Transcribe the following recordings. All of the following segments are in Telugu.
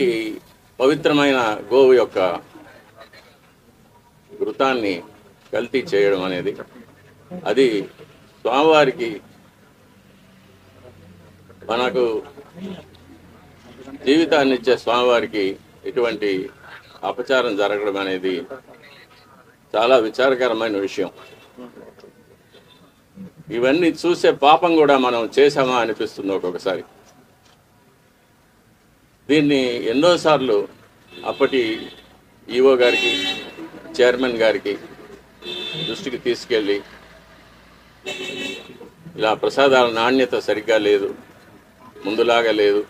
ఈ పవిత్రమైన గోవు యొక్క ఘృతాన్ని కల్తీ చేయడం అనేది అది స్వామివారికి మనకు జీవితాన్ని ఇచ్చే స్వామివారికి ఇటువంటి అపచారం జరగడం అనేది చాలా విచారకరమైన విషయం. ఇవన్నీ చూసే పాపం కూడా మనం చేశామా అనిపిస్తుంది ఒక్కొక్కసారి. దీన్ని ఎన్నోసార్లు అప్పటి ఈఓ గారికి, చైర్మన్ గారికి దృష్టికి తీసుకెళ్ళి ఇలా ప్రసాదాల నాణ్యత సరిగ్గా లేదు, ముందులాగా లేదు,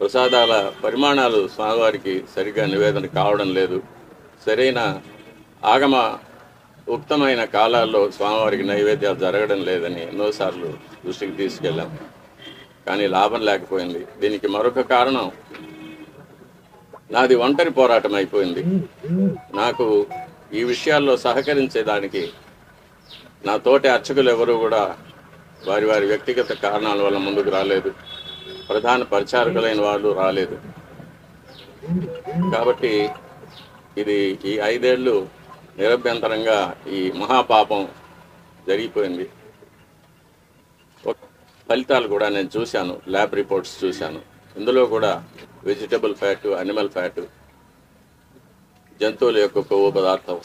ప్రసాదాల పరిమాణాలు స్వామివారికి సరిగ్గా నివేదన కావడం లేదు, సరైన ఆగమ ఉక్తమైన కాలాల్లో స్వామివారికి నైవేద్యాలు జరగడం లేదని ఎన్నోసార్లు దృష్టికి తీసుకెళ్ళాం. కానీ లాభం లేకపోయింది. దీనికి మరొక కారణం నాది ఒంటరి పోరాటం అయిపోయింది. నాకు ఈ విషయాల్లో సహకరించేదానికి నా తోటి అర్చకులు ఎవరు కూడా వారి వారి వ్యక్తిగత కారణాల వల్ల ముందుకు రాలేదు. ప్రధాన పరిచారకులైన వాళ్ళు రాలేదు. కాబట్టి ఇది ఈ 5 ఏళ్ళు నిరభ్యంతరంగా ఈ మహాపాపం జరిగిపోయింది. ఫలితాలు కూడా నేను చూశాను, ల్యాబ్ రిపోర్ట్స్ చూశాను. ఇందులో కూడా వెజిటబుల్ ఫ్యాటు, అనిమల్ ఫ్యాటు, జంతువుల యొక్క కొవ్వు పదార్థం,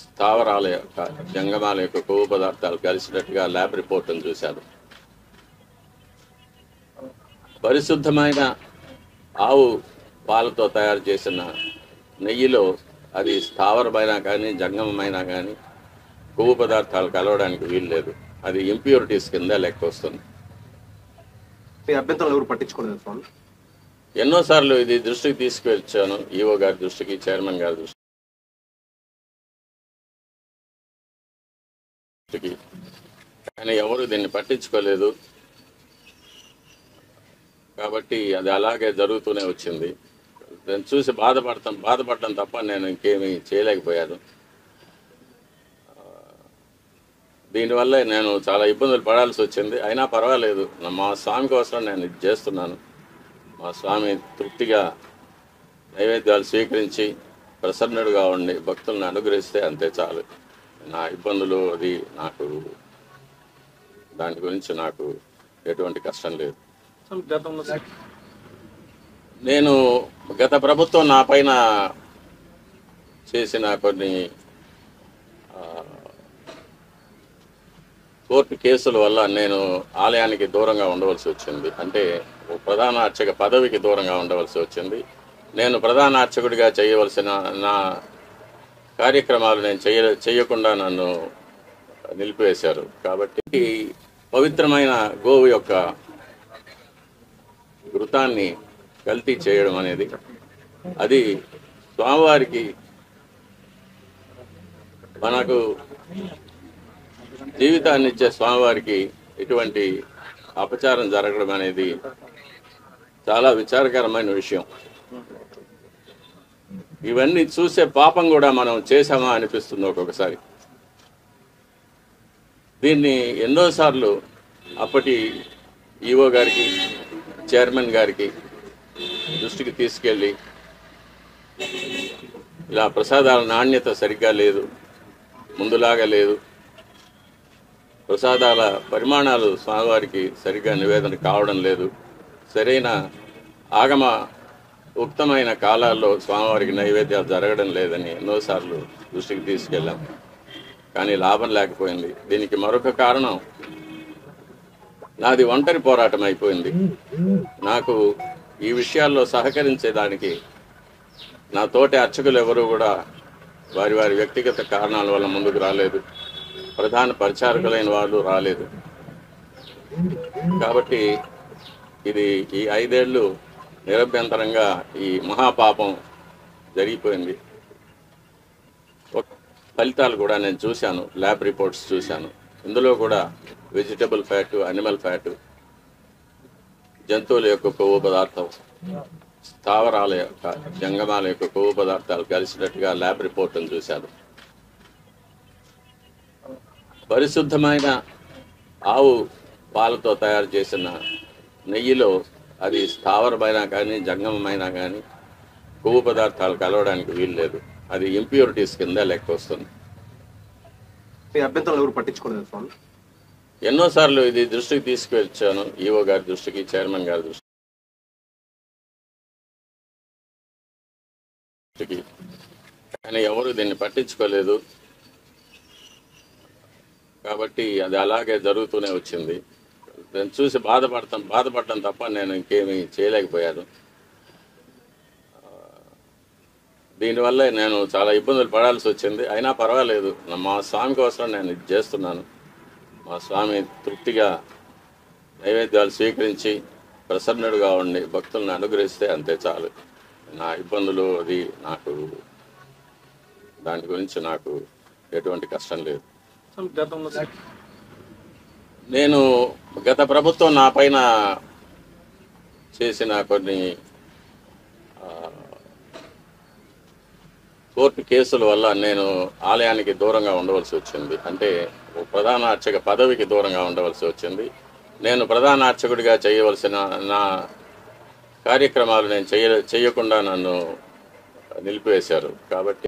స్థావరాల యొక్క జంగమాల యొక్క కొవ్వు పదార్థాలు కలిసినట్టుగా ల్యాబ్ రిపోర్ట్ను చూశాను. పరిశుద్ధమైన ఆవు పాలతో తయారు చేసిన నెయ్యిలో అది స్థావరమైనా కానీ జంగమైనా కానీ కొవ్వు పదార్థాలు కలవడానికి వీలు లేదు. అది ఇంప్యూరిటీస్ కింద లెక్క వస్తుంది. అభ్యంతరాలు ఎవరు పట్టించుకోలేదు స్వామి. ఎన్నోసార్లు ఇది దృష్టికి తీసుకువచ్చాను, ఈఓ గారి దృష్టికి, చైర్మన్ గారి దృష్టికి, కానీ ఎవరు దీన్ని పట్టించుకోలేదు. కాబట్టి అది అలాగే జరుగుతూనే వచ్చింది. నేను చూసి బాధపడటం తప్ప నేను ఇంకేమీ చేయలేకపోయాను. దీనివల్ల నేను చాలా ఇబ్బందులు పడాల్సి వచ్చింది. అయినా పర్వాలేదు, మా స్వామి కోసం నేను ఇది చేస్తున్నాను. మా స్వామి తృప్తిగా నైవేద్యాలు స్వీకరించి ప్రసన్నుడుగా ఉండి భక్తులను అనుగ్రహిస్తే అంతే చాలు. నా ఇబ్బందులు అది నాకు దాని గురించి నాకు ఎటువంటి కష్టం లేదు. నేను గత ప్రభుత్వం నా పైన చేసిన కొన్ని కోర్టు కేసుల వల్ల నేను ఆలయానికి దూరంగా ఉండవలసి వచ్చింది. అంటే ప్రధాన అర్చక పదవికి దూరంగా ఉండవలసి వచ్చింది. నేను ప్రధాన అర్చకుడిగా చేయవలసిన నా కార్యక్రమాలు నేను చేయకుండా నన్ను నిలిపివేశారు. కాబట్టి పవిత్రమైన గోవు యొక్క ఘృతాన్ని కల్తీ చేయడం అనేది అది స్వామివారికి మనకు జీవితాన్ని ఇచ్చే స్వామివారికి ఇటువంటి అపచారం జరగడం అనేది చాలా విచారకరమైన విషయం. ఇవన్నీ చూసే పాపం కూడా మనం చేశామా అనిపిస్తుంది ఒక్కొక్కసారి. దీన్ని ఎన్నోసార్లు అప్పటి ఈఓ గారికి, చైర్మన్ గారికి దృష్టికి తీసుకెళ్ళి ఇలా ప్రసాదాల నాణ్యత సరిగ్గా లేదు, ముందులాగా లేదు, ప్రసాదాల పరిమాణాలు స్వామివారికి సరిగ్గా నివేదన కావడం లేదు, సరైన ఆగమ ఉక్తమైన కాలాల్లో స్వామివారికి నైవేద్యాలు జరగడం లేదని ఎన్నోసార్లు దృష్టికి తీసుకెళ్ళాం. కానీ లాభం లేకపోయింది. దీనికి మరొక కారణం నాది ఒంటరి పోరాటం అయిపోయింది. నాకు ఈ విషయాల్లో సహకరించేదానికి నా తోటి అర్చకులు ఎవరు కూడా వారి వారి వ్యక్తిగత కారణాల వల్ల ముందుకు రాలేదు. ప్రధాన పరిచారకులైన వాళ్ళు రాలేదు. కాబట్టి ఇది ఈ 5 ఏళ్ళు నిరభ్యంతరంగా ఈ మహాపాపం జరిగిపోయింది. ఫలితాలు కూడా నేను చూశాను, ల్యాబ్ రిపోర్ట్స్ చూశాను. ఇందులో కూడా వెజిటబుల్ ఫ్యాటు, అనిమల్ ఫ్యాటు, జంతువుల యొక్క కొవ్వు పదార్థం, స్థావరాల యొక్క జంగమాల యొక్క కొవ్వు పదార్థాలు కలిసినట్టుగా ల్యాబ్ రిపోర్ట్ను చూశాను. పరిశుద్ధమైన ఆవు పాలతో తయారు చేసిన నెయ్యిలో అది స్థావరమైనా కానీ జంగమమైనా కానీ కొవ్వు పదార్థాలు కలవడానికి వీలు లేదు. అది ఇంప్యూరిటీస్ కింద లెక్క వస్తుంది. మీ అభ్యంతరాలు ఎవరు పట్టించుకోలేదు స్వామి? ఎన్నోసార్లు ఇది దృష్టికి తీసుకువచ్చాను, ఈఓ గారి దృష్టికి, చైర్మన్ గారి దృష్టికి, కానీ ఎవరు దీన్ని పట్టించుకోలేదు. కాబట్టి అది అలాగే జరుగుతూనే వచ్చింది. నేను చూసి బాధపడటం తప్ప నేను ఇంకేమీ చేయలేకపోయాను. దీనివల్లే నేను చాలా ఇబ్బందులు పడాల్సి వచ్చింది. అయినా పర్వాలేదు, మా స్వామి కోసం నేను ఇది చేస్తున్నాను. మా స్వామి తృప్తిగా నైవేద్యాలు స్వీకరించి ప్రసన్నుడుగా ఉండి భక్తులను అనుగ్రహిస్తే అంతే చాలు. నా ఇబ్బందులు అది నాకు దాని గురించి నాకు ఎటువంటి కష్టం లేదు. నేను గత ప్రభుత్వం నా పైన చేసిన కొన్ని కోర్టు కేసుల వల్ల నేను ఆలయానికి దూరంగా ఉండవలసి వచ్చింది. అంటే ప్రధాన అర్చక పదవికి దూరంగా ఉండవలసి వచ్చింది. నేను ప్రధాన అర్చకుడిగా చేయవలసిన నా కార్యక్రమాలు నేను చేయకుండా నన్ను నిలిపివేశారు. కాబట్టి